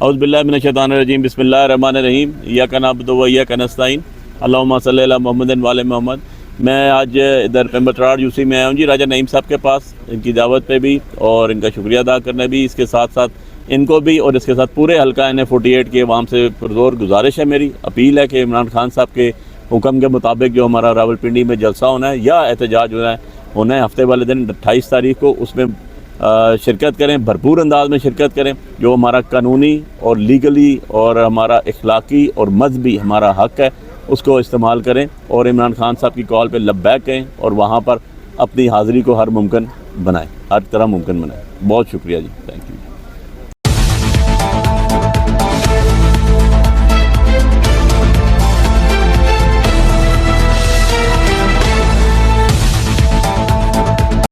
औज़ुबिल्लाहि मिनश्शैतानिर्रजीम बिस्मिल्लाहिर्रहमानिर्रहीम इय्याका नअबुदु व इय्याका नस्तईन अल्लाहुम्मा सल्लि अला मुहम्मदिन व आले मोहम्मद। मैं आज इधर पेम्बरचराड़ यूसी में आया हूँ जी, राजा नईम साहब के पास, इनकी दावत पे भी और इनका शुक्रिया अदा करना भी, इसके साथ साथ इनको भी और इसके साथ पूरे हल्का NA-48 के अवाम से पुरज़ोर गुजारिश है, मेरी अपील है कि इमरान खान साहब के हुक्म के मुताबिक जो हमारा रावलपिंडी में जलसा होना है या एहतजाज होना है हफ्ते वाले दिन 28 तारीख को, उसमें शिरकत करें, भरपूर अंदाज में शिरकत करें। जो हमारा कानूनी और लीगली और हमारा इखलाकी और मजहबी हमारा हक़ है उसको इस्तेमाल करें और इमरान खान साहब की कॉल पे लब्बैक कहें और वहाँ पर अपनी हाज़िरी को हर मुमकिन बनाएं, हर तरह मुमकिन बनाएं। बहुत शुक्रिया जी, थैंक यू।